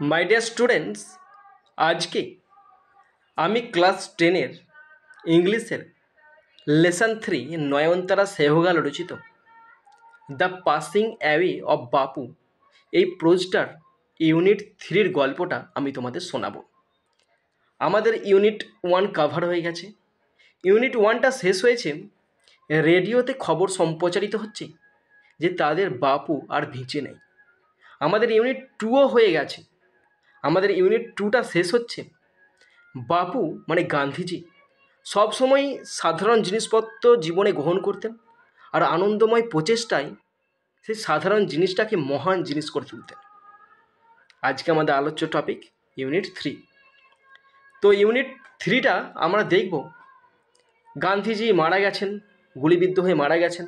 My dear students, আজকে আমি class 10-এর ইংলিশের লেসন 3 নয়নতারা সেহগাল রচিত দ্য পাসিং অ্যাওয়ে অফ বাপু এই প্রোজটার ইউনিট 3-র গল্পটা আমি তোমাদের শোনাবো। আমাদের ইউনিট 1 কভার হয়ে গেছে। ইউনিট 1টা শেষ হয়েছে, রেডিওতে খবর সম্প্রচারিত হচ্ছে যে তাদের বাপু আর বেঁচে নেই। আমাদের ইউনিট 2ও হয়ে গেছে। আমাদের ইউনিট 2টা শেষ হচ্ছে, বাপু মানে গান্ধীজি সবসময় সাধারণ জিনিসপত্র জীবনে গ্রহণ করতেন আর আনন্দময় প্রচেষ্টায় সেই সাধারণ জিনিসটাকে মহান জিনিস করে তুলতেন। আজকে আমাদের আলোচ্য টপিক ইউনিট 3। তো ইউনিট 3টা আমরা দেখব, গান্ধীজি মারা গেছেন, গুলিবিদ্ধ হয়ে মারা গেছেন,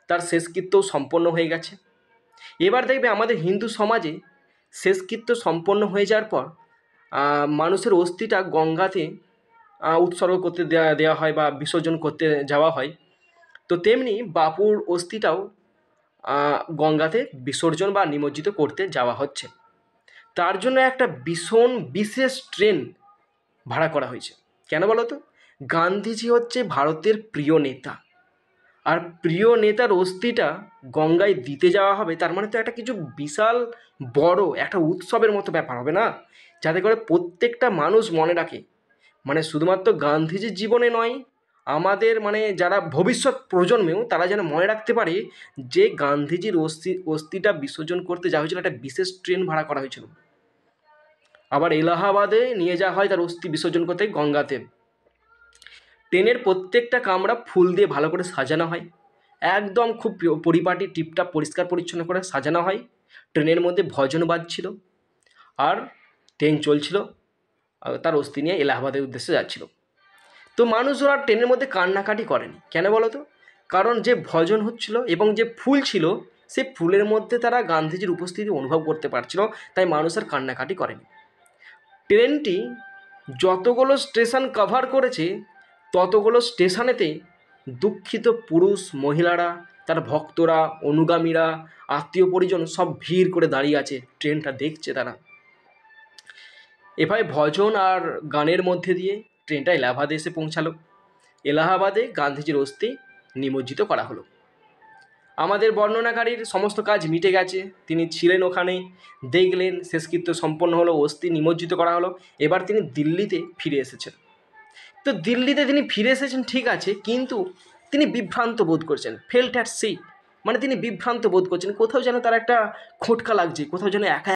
তার শেষকৃত্যও সম্পন্ন হয়ে গেছে। এবার দেখবে আমাদের হিন্দু সমাজে শেষকৃত্য সম্পন্ন হয়ে যাওয়ার পর মানুষের অস্থিটা গঙ্গাতে উৎসর্গ করতে দেওয়া হয় বা বিসর্জন করতে যাওয়া হয়। তো তেমনি বাপুর অস্থিটাও গঙ্গাতে বিসর্জন বা নিমজ্জিত করতে যাওয়া হচ্ছে। তার জন্য একটা ভীষণ বিশেষ ট্রেন ভাড়া করা হয়েছে। কেন বলো তো? গান্ধীজি হচ্ছে ভারতের প্রিয় নেতা, আর প্রিয় নেতার অস্থিটা গঙ্গায় দিতে যাওয়া হবে, তার মানে তো একটা কিছু বিশাল বড় একটা উৎসবের মতো ব্যাপার হবে না, যাতে করে প্রত্যেকটা মানুষ মনে রাখে, মানে শুধুমাত্র গান্ধীজির জীবনে নয়, আমাদের মানে যারা ভবিষ্যৎ প্রজন্মেও তারা যেন মনে রাখতে পারে যে গান্ধীজির অস্থিটা বিসর্জন করতে যাওয়া হয়েছিল, একটা বিশেষ ট্রেন ভাড়া করা হয়েছিল। আবার এলাহাবাদে নিয়ে যাওয়া হয় তার অস্থি বিসর্জন করতে গঙ্গাতে। ট্রেনের প্রত্যেকটা কামরা ফুল দিয়ে ভালো করে সাজানো হয়, একদম খুব পরিপাটি টিপটাপ পরিষ্কার পরিচ্ছন্ন করে সাজানো হয়। ট্রেনের মধ্যে ভজন বাজছিল আর ট্রেন চলছিল, তার অস্থি নিয়ে এলাহাবাদের উদ্দেশ্যে যাচ্ছিল। তো মানুষরা ট্রেনের মধ্যে কান্নাকাটি করেনি। কেন বলো তো? কারণ যে ভজন হচ্ছিল এবং যে ফুল ছিল, সে ফুলের মধ্যে তারা গান্ধীজির উপস্থিতি অনুভব করতে পারছিল, তাই মানুষ আর কান্নাকাটি করেনি। ট্রেনটি যতগুলো স্টেশন কভার করেছে, ততগুলো স্টেশনেতে দুঃখিত পুরুষ মহিলারা, তার ভক্তরা, অনুগামীরা, আত্মীয় পরিজন সব ভিড় করে দাঁড়িয়ে আছে, ট্রেনটা দেখছে তারা। এভাবে ভজন আর গানের মধ্যে দিয়ে ট্রেনটা এলাহাবাদে এসে পৌঁছালো। এলাহাবাদে গান্ধীজির অস্থি নিমজ্জিত করা হলো। আমাদের বর্ণনাকারীর সমস্ত কাজ মিটে গেছে, তিনি ছিলেন ওখানে, দেখলেন, শেষকৃত্য সম্পন্ন হলো, অস্থি নিমজ্জিত করা হলো। এবার তিনি দিল্লিতে ফিরে এসেছেন। তো দিল্লিতে তিনি ফিরে এসেছেন ঠিক আছে, কিন্তু তিনি বিভ্রান্ত বোধ করছেন, ফেল্ট অ্যাট সি, মানে তিনি বিভ্রান্ত বোধ করছেন, কোথাও যেন তার একটা খোটকা লাগছে, কোথাও যেন একা